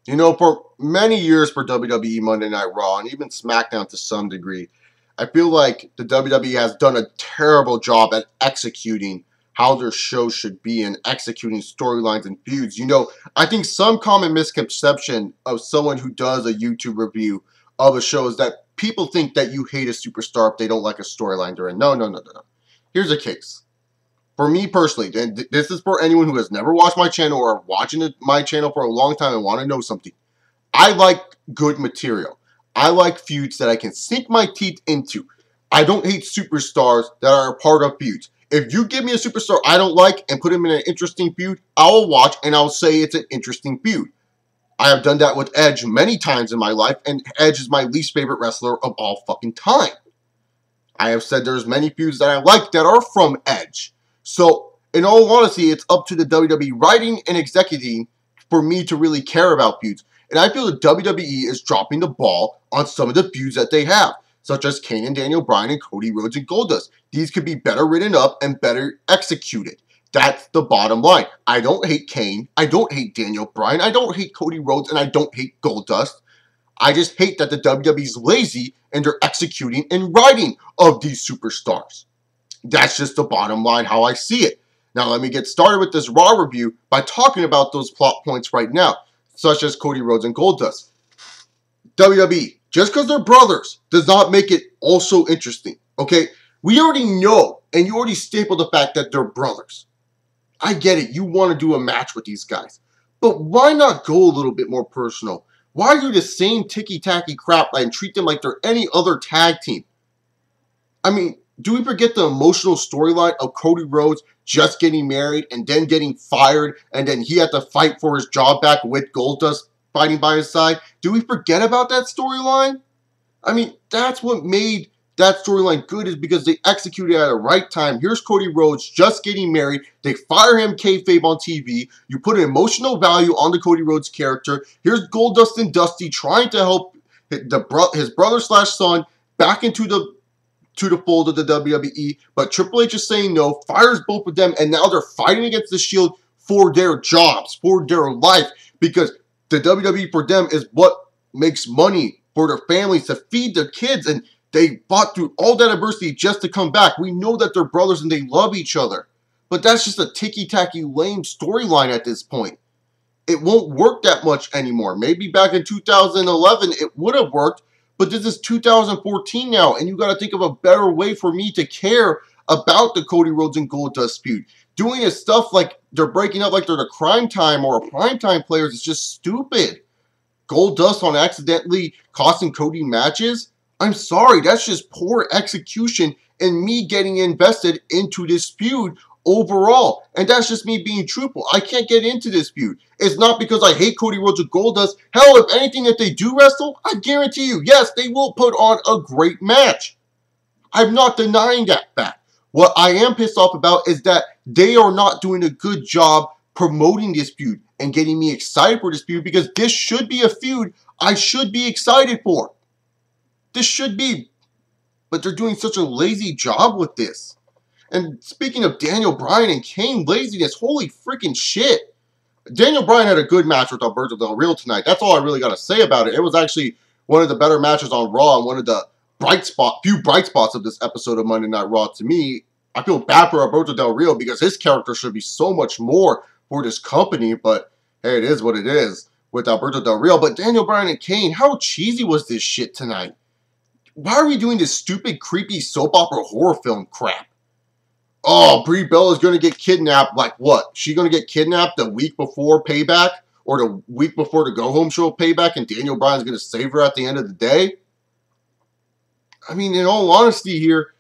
You know, for many years for WWE Monday Night Raw, and even SmackDown to some degree, I feel like the WWE has done a terrible job at executing how their show should be and executing storylines and feuds. You know, I think some common misconception of someone who does a YouTube review of a show is that people think that you hate a superstar if they don't like a storyline they're in. No, no, no, no, no. Here's the case. For me personally, and this is for anyone who has never watched my channel or watching my channel for a long time and want to know something. I like good material. I like feuds that I can sink my teeth into. I don't hate superstars that are a part of feuds. If you give me a superstar I don't like and put him in an interesting feud, I'll watch and I'll say it's an interesting feud. I have done that with Edge many times in my life, and Edge is my least favorite wrestler of all fucking time. I have said there's many feuds that I like that are from Edge. So, in all honesty, it's up to the WWE writing and executing for me to really care about feuds. And I feel the WWE is dropping the ball on some of the feuds that they have, such as Kane and Daniel Bryan and Cody Rhodes and Goldust. These could be better written up and better executed. That's the bottom line. I don't hate Kane. I don't hate Daniel Bryan. I don't hate Cody Rhodes, and I don't hate Goldust. I just hate that the WWE is lazy and they're executing and writing of these superstars. That's just the bottom line how I see it. Now let me get started with this Raw review by talking about those plot points right now, such as Cody Rhodes and Goldust. WWE, just because they're brothers does not make it also interesting, okay? We already know, and you already stapled the fact that they're brothers. I get it, you want to do a match with these guys, but why not go a little bit more personal? Why do the same ticky-tacky crap and treat them like they're any other tag team? I mean, do we forget the emotional storyline of Cody Rhodes just getting married and then getting fired, and then he had to fight for his job back with Goldust fighting by his side? Do we forget about that storyline? I mean, that's what made that storyline good, is because they executed at the right time. Here's Cody Rhodes just getting married. They fire him kayfabe on TV. You put an emotional value on the Cody Rhodes character. Here's Goldust and Dusty trying to help his brother/son back into the fold of the WWE, but Triple H is saying no, fires both of them, and now they're fighting against the Shield for their jobs, for their life, because the WWE for them is what makes money for their families to feed their kids, and they fought through all that adversity just to come back. We know that they're brothers and they love each other, but that's just a ticky-tacky lame storyline at this point. It won't work that much anymore. Maybe back in 2011 it would have worked, but this is 2014 now, and you got to think of a better way for me to care about the Cody Rhodes and Goldust feud. Doing this stuff like they're breaking up like they're the Crime Time or Prime Time players is just stupid. Goldust on accidentally costing Cody matches? I'm sorry, that's just poor execution and me getting invested into this feud overall. And that's just me being truthful. I can't get into this feud. It's not because I hate Cody Rhodes or Goldust. Hell, if anything, if they do wrestle, I guarantee you, yes, they will put on a great match. I'm not denying that fact. What I am pissed off about is that they are not doing a good job promoting this feud and getting me excited for this feud, because this should be a feud I should be excited for. This should be. But they're doing such a lazy job with this. And speaking of Daniel Bryan and Kane laziness, holy freaking shit. Daniel Bryan had a good match with Alberto Del Rio tonight. That's all I really got to say about it. It was actually one of the better matches on Raw and one of the few bright spots of this episode of Monday Night Raw to me. I feel bad for Alberto Del Rio because his character should be so much more for this company, but hey, it is what it is with Alberto Del Rio. But Daniel Bryan and Kane, how cheesy was this shit tonight? Why are we doing this stupid, creepy soap opera horror film crap? Oh, Brie Bella is going to get kidnapped. Like what? She going to get kidnapped the week before Payback? Or the week before the Go Home show Payback, and Daniel Bryan's going to save her at the end of the day? I mean, in all honesty here,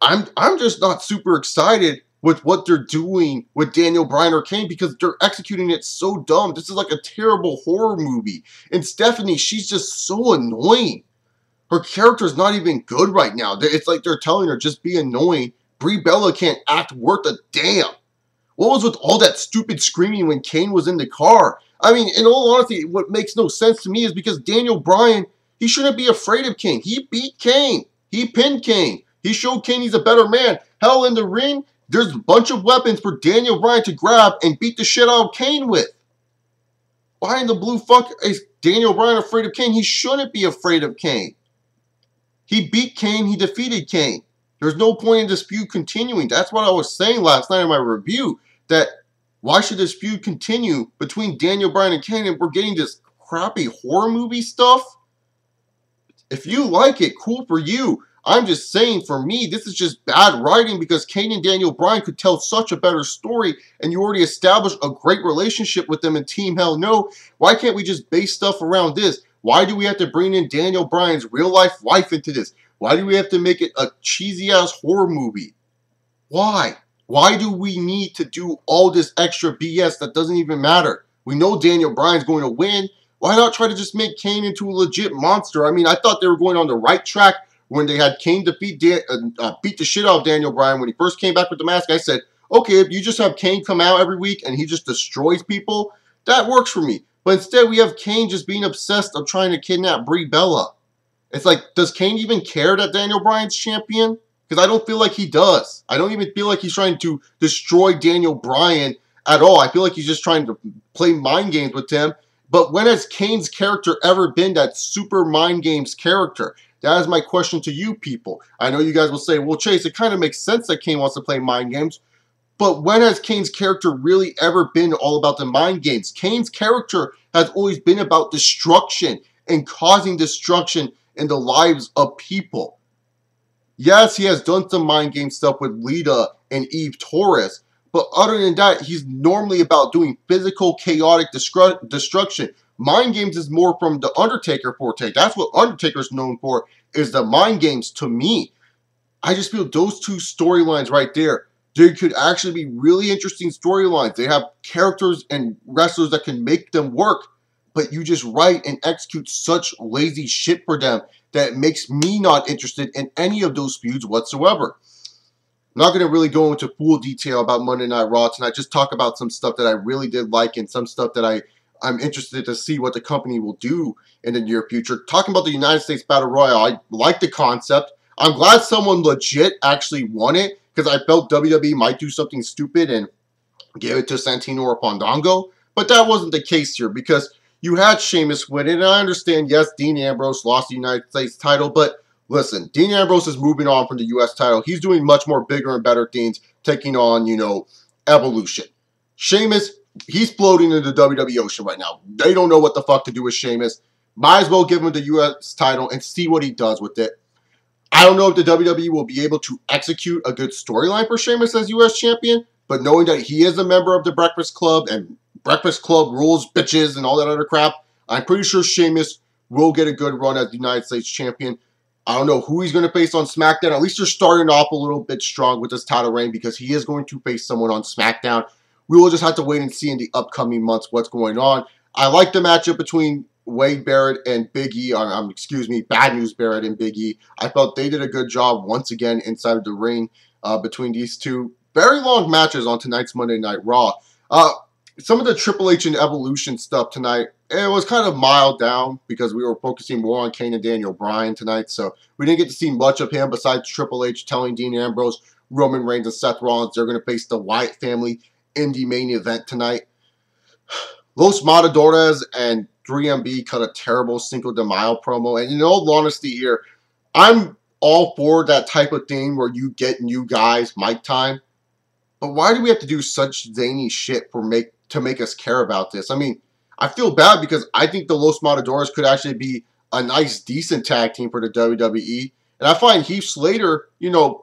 I'm just not super excited with what they're doing with Daniel Bryan or Kane, because they're executing it so dumb. This is like a terrible horror movie. And Stephanie, she's just so annoying. Her character's not even good right now. It's like they're telling her, just be annoying. Brie Bella can't act worth a damn. What was with all that stupid screaming when Kane was in the car? I mean, in all honesty, what makes no sense to me is because Daniel Bryan, he shouldn't be afraid of Kane. He beat Kane. He pinned Kane. He showed Kane he's a better man. Hell, in the ring, there's a bunch of weapons for Daniel Bryan to grab and beat the shit out of Kane with. Why in the blue fuck is Daniel Bryan afraid of Kane? He shouldn't be afraid of Kane. He beat Kane. He defeated Kane. There's no point in this feud continuing. That's what I was saying last night in my review. That why should this feud continue between Daniel Bryan and Kane, and we're getting this crappy horror movie stuff? If you like it, cool for you. I'm just saying, for me, this is just bad writing because Kane and Daniel Bryan could tell such a better story, and you already established a great relationship with them in Team Hell No. Why can't we just base stuff around this? Why do we have to bring in Daniel Bryan's real-life wife into this? Why do we have to make it a cheesy-ass horror movie? Why? Why do we need to do all this extra BS that doesn't even matter? We know Daniel Bryan's going to win. Why not try to just make Kane into a legit monster? I mean, I thought they were going on the right track when they had Kane beat the shit out of Daniel Bryan when he first came back with the mask. I said, okay, if you just have Kane come out every week and he just destroys people, that works for me. But instead, we have Kane just being obsessed of trying to kidnap Brie Bella. It's like, does Kane even care that Daniel Bryan's champion? Because I don't feel like he does. I don't even feel like he's trying to destroy Daniel Bryan at all. I feel like he's just trying to play mind games with him. But when has Kane's character ever been that super mind games character? That is my question to you people. I know you guys will say, well, Chase, it kind of makes sense that Kane wants to play mind games. But when has Kane's character really ever been all about the mind games? Kane's character has always been about destruction and causing destruction in the lives of people. Yes, he has done some mind game stuff with Lita and Eve Torres. But other than that, he's normally about doing physical, chaotic destruction. Mind games is more from the Undertaker forte. That's what Undertaker's known for, is the mind games to me. I just feel those two storylines right there, they could actually be really interesting storylines. They have characters and wrestlers that can make them work. But you just write and execute such lazy shit for them that it makes me not interested in any of those feuds whatsoever. I'm not going to really go into full detail about Monday Night Raw tonight. Just talk about some stuff that I really did like and some stuff that I'm interested to see what the company will do in the near future. Talking about the United States Battle Royal, I like the concept. I'm glad someone legit actually won it because I felt WWE might do something stupid and give it to Santino or Fandango. But that wasn't the case here because you had Sheamus win it. And I understand, yes, Dean Ambrose lost the United States title, but listen, Dean Ambrose is moving on from the U.S. title. He's doing much more bigger and better things, taking on, Evolution. Sheamus, he's floating in the WWE ocean right now. They don't know what the fuck to do with Sheamus. Might as well give him the U.S. title and see what he does with it. I don't know if the WWE will be able to execute a good storyline for Sheamus as U.S. champion, but knowing that he is a member of the Breakfast Club and Breakfast Club rules, bitches, and all that other crap, I'm pretty sure Sheamus will get a good run as the United States champion. I don't know who he's going to face on SmackDown. At least they're starting off a little bit strong with this title reign because he is going to face someone on SmackDown. We will just have to wait and see in the upcoming months what's going on. I like the matchup between Wade Barrett and Big E. Bad News Barrett and Big E. I felt they did a good job once again inside of the ring between these two. Very long matches on tonight's Monday Night Raw. Some of the Triple H and Evolution stuff tonight, it was kind of mild down because we were focusing more on Kane and Daniel Bryan tonight. So we didn't get to see much of him besides Triple H telling Dean Ambrose, Roman Reigns, and Seth Rollins they're going to face the Wyatt family in the main event tonight. Los Matadores and 3MB cut a terrible Cinco de Mayo promo. And in all honesty here, I'm all for that type of thing where you get new guys mic time. But why do we have to do such zany shit to make us care about this? I mean, I feel bad because I think the Los Matadores could actually be a nice, decent tag team for the WWE. And I find Heath Slater,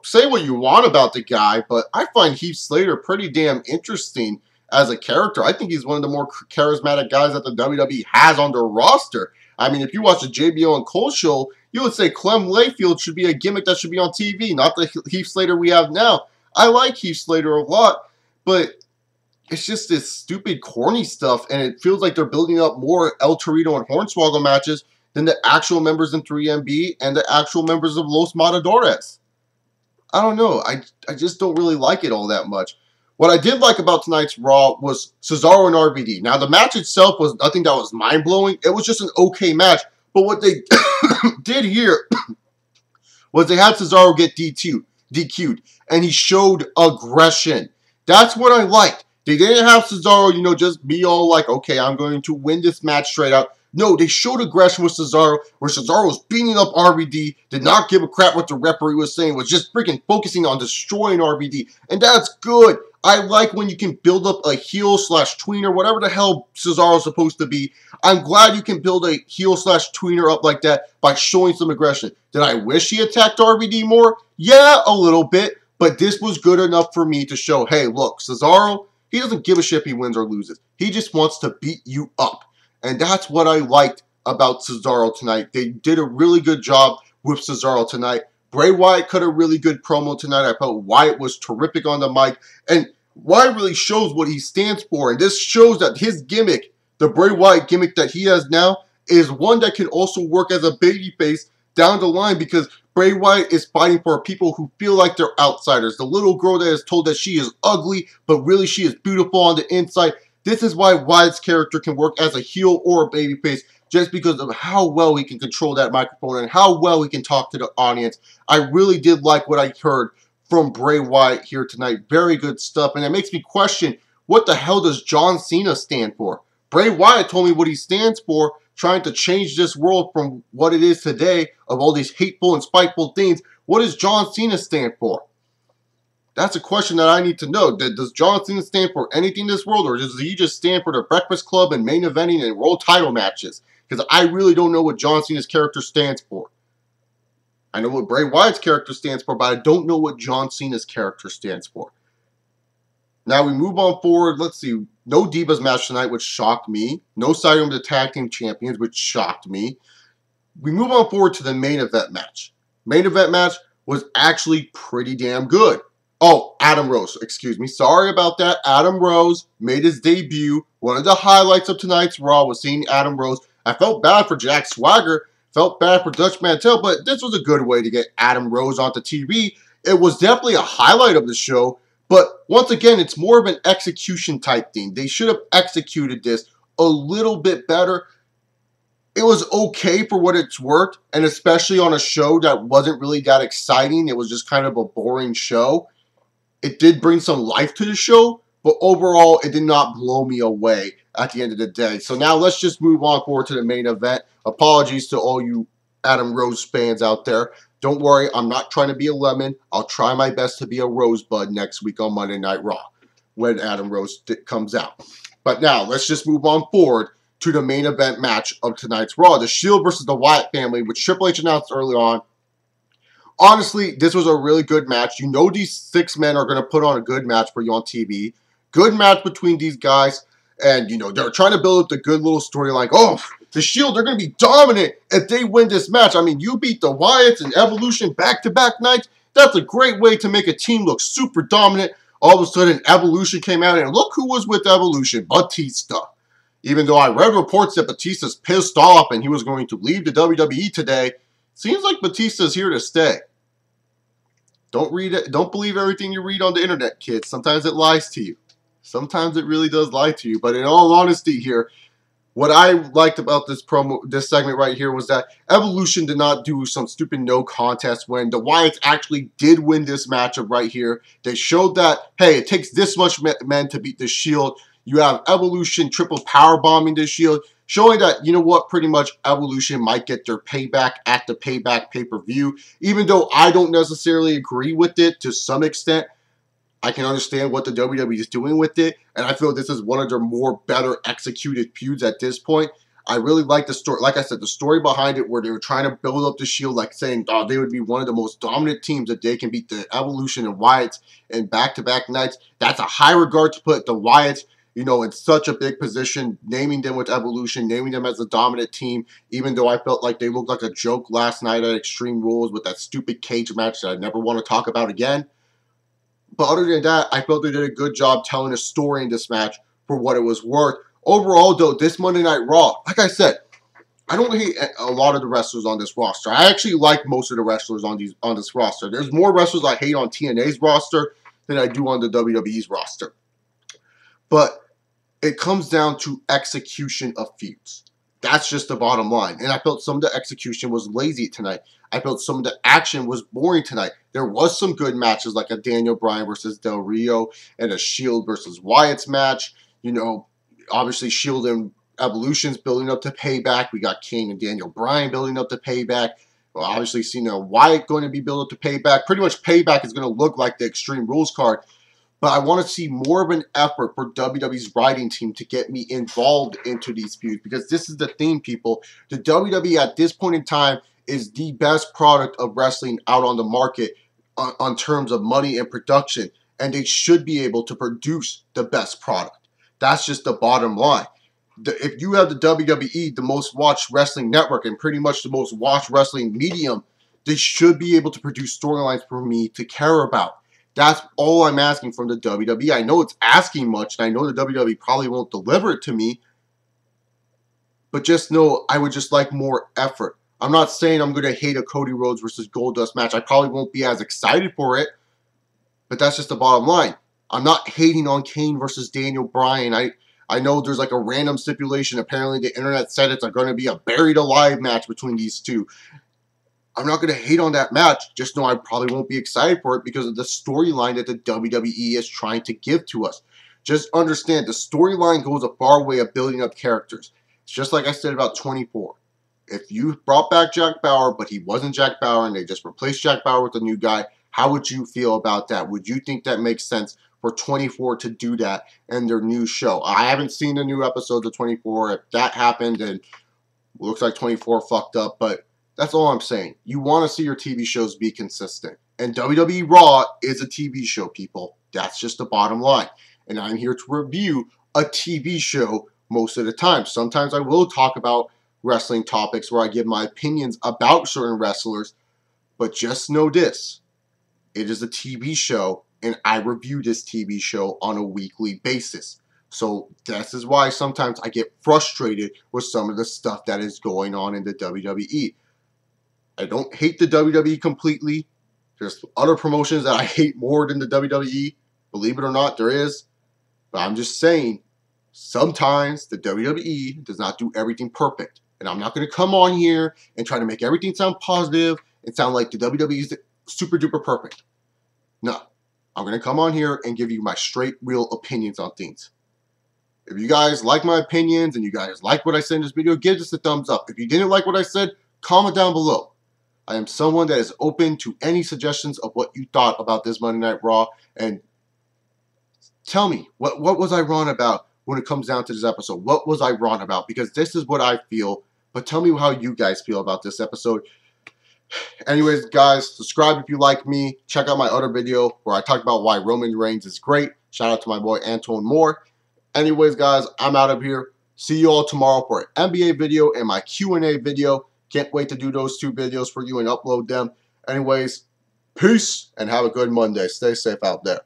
say what you want about the guy, but I find Heath Slater pretty damn interesting as a character. I think he's one of the more charismatic guys that the WWE has on their roster. I mean, if you watch the JBL and Cole show, you would say Clem Layfield should be a gimmick that should be on TV, not the Heath Slater we have now. I like Heath Slater a lot, but it's just this stupid, corny stuff, and it feels like they're building up more El Torito and Hornswoggle matches than the actual members in 3MB and the actual members of Los Matadores. I don't know. I just don't really like it all that much. What I did like about tonight's Raw was Cesaro and RVD. Now, the match itself was nothing that was mind-blowing. It was just an okay match. But what they did here was they had Cesaro get DQ'd, and he showed aggression. That's what I liked. They didn't have Cesaro, you know, just be all like, okay, I'm going to win this match straight out. No, they showed aggression with Cesaro, where Cesaro was beating up RVD, did not give a crap what the referee was saying, was just freaking focusing on destroying RVD. And that's good. I like when you can build up a heel slash tweener, whatever the hell Cesaro's supposed to be. I'm glad you can build a heel slash tweener up like that by showing some aggression. Did I wish he attacked RVD more? Yeah, a little bit. But this was good enough for me to show, hey, look, Cesaro, he doesn't give a shit if he wins or loses. He just wants to beat you up. And that's what I liked about Cesaro tonight. They did a really good job with Cesaro tonight. Bray Wyatt cut a really good promo tonight. I felt Wyatt was terrific on the mic. And Wyatt really shows what he stands for. And this shows that his gimmick, the Bray Wyatt gimmick that he has now, is one that can also work as a babyface down the line, because Bray Wyatt is fighting for people who feel like they're outsiders. The little girl that is told that she is ugly, but really she is beautiful on the inside. This is why Wyatt's character can work as a heel or a babyface, just because of how well he can control that microphone and how well he can talk to the audience. I really did like what I heard from Bray Wyatt here tonight. Very good stuff. And it makes me question, what the hell does John Cena stand for? Bray Wyatt told me what he stands for, trying to change this world from what it is today of all these hateful and spiteful things. What does John Cena stand for? That's a question that I need to know. Does John Cena stand for anything in this world, or does he just stand for the Breakfast Club and main eventing and world title matches? Because I really don't know what John Cena's character stands for. I know what Bray Wyatt's character stands for, but I don't know what John Cena's character stands for. Now we move on forward. Let's see. No Divas match tonight, which shocked me. No sighting of the tag team champions, which shocked me. We move on forward to the main event match. Main event match was actually pretty damn good. Oh, Adam Rose, excuse me. Sorry about that. Adam Rose made his debut. One of the highlights of tonight's Raw was seeing Adam Rose. I felt bad for Jack Swagger. Felt bad for Dutch Mantel, but this was a good way to get Adam Rose onto TV. It was definitely a highlight of the show, but once again, it's more of an execution type thing. They should have executed this a little bit better. It was okay for what it's worth, and especially on a show that wasn't really that exciting. It was just kind of a boring show. It did bring some life to the show, but overall, it did not blow me away at the end of the day. So now let's just move on forward to the main event. Apologies to all you Adam Rose fans out there. Don't worry, I'm not trying to be a lemon. I'll try my best to be a rosebud next week on Monday Night Raw when Adam Rose comes out. But now, let's just move on forward to the main event match of tonight's Raw. The Shield versus the Wyatt family, which Triple H announced early on. Honestly, this was a really good match. You know these 6 men are going to put on a good match for you on TV. Good match between these guys. And, you know, they're trying to build up the good little story like, oh, the Shield, they're going to be dominant if they win this match. I mean, you beat the Wyatts and Evolution back-to-back nights. That's a great way to make a team look super dominant. All of a sudden, Evolution came out, and look who was with Evolution, Batista. Even though I read reports that Batista's pissed off and he was going to leave the WWE today, seems like Batista's here to stay. Don't read it. Don't believe everything you read on the internet, kids. Sometimes it lies to you. Sometimes it really does lie to you. But in all honesty here, what I liked about this segment right here was that Evolution did not do some stupid no contest when the Wyatts actually did win this matchup right here. They showed that, hey, it takes this much men to beat the Shield. You have Evolution triple power bombing the Shield, showing that, you know what, pretty much Evolution might get their payback at the Payback pay-per-view. Even though I don't necessarily agree with it to some extent, I can understand what the WWE is doing with it, and I feel this is one of their more better executed feuds at this point. I really like the story. Like I said, the story behind it where they were trying to build up the Shield, like saying they would be one of the most dominant teams that they can beat the Evolution and Wyatts in back-to-back nights. That's a high regard to put the Wyatts, you know, in such a big position, naming them with Evolution, naming them as a dominant team, even though I felt like they looked like a joke last night at Extreme Rules with that stupid cage match that I never want to talk about again. But other than that, I felt they did a good job telling a story in this match for what it was worth. Overall, though, this Monday Night Raw, like I said, I don't hate a lot of the wrestlers on this roster. I actually like most of the wrestlers on this roster. There's more wrestlers I hate on TNA's roster than I do on the WWE's roster. But it comes down to execution of feuds. That's just the bottom line. And I felt some of the execution was lazy tonight. I felt some of the action was boring tonight. There was some good matches like a Daniel Bryan versus Del Rio and a Shield versus Wyatts match. You know, obviously Shield and Evolution's building up to Payback. We got Kane and Daniel Bryan building up to Payback. Well, obviously, Wyatt going to be built up to Payback. Pretty much Payback is going to look like the Extreme Rules card. But I want to see more of an effort for WWE's writing team to get me involved into these feuds. Because this is the thing, people. The WWE at this point in time is the best product of wrestling out on the market on terms of money and production. And they should be able to produce the best product. That's just the bottom line. If you have the WWE, the most watched wrestling network, and pretty much the most watched wrestling medium, they should be able to produce storylines for me to care about. That's all I'm asking from the WWE. I know it's asking much, and I know the WWE probably won't deliver it to me, but just know I would just like more effort. I'm not saying I'm going to hate a Cody Rhodes versus Goldust match. I probably won't be as excited for it, but that's just the bottom line. I'm not hating on Kane versus Daniel Bryan. I know there's like a random stipulation. Apparently the internet said it's going to be a buried alive match between these two. I'm not going to hate on that match. Just know I probably won't be excited for it because of the storyline that the WWE is trying to give to us. Just understand, the storyline goes a far way of building up characters. It's just like I said about 24. If you brought back Jack Bauer, but he wasn't Jack Bauer, and they just replaced Jack Bauer with a new guy, how would you feel about that? Would you think that makes sense for 24 to do that in their new show? I haven't seen the new episodes of 24. If that happened, then it looks like 24 fucked up, but that's all I'm saying. You want to see your TV shows be consistent. And WWE Raw is a TV show, people. That's just the bottom line. And I'm here to review a TV show most of the time. Sometimes I will talk about wrestling topics where I give my opinions about certain wrestlers, but just know this. It is a TV show, and I review this TV show on a weekly basis. So this is why sometimes I get frustrated with some of the stuff that is going on in the WWE. I don't hate the WWE completely. There's other promotions that I hate more than the WWE. Believe it or not, there is. But I'm just saying, sometimes the WWE does not do everything perfect. And I'm not going to come on here and try to make everything sound positive and sound like the WWE is super duper perfect. No. I'm going to come on here and give you my straight, real opinions on things. If you guys like my opinions and you guys like what I said in this video, give this a thumbs up. If you didn't like what I said, comment down below. I am someone that is open to any suggestions of what you thought about this Monday Night Raw. And tell me, what was I wrong about when it comes down to this episode? What was I wrong about? Because this is what I feel. But tell me how you guys feel about this episode. Anyways, guys, subscribe if you like me. Check out my other video where I talk about why Roman Reigns is great. Shout out to my boy Antoine Moore. Anyways, guys, I'm out of here. See you all tomorrow for an NBA video and my Q&A video. Can't wait to do those two videos for you and upload them. Anyways, peace and have a good Monday. Stay safe out there.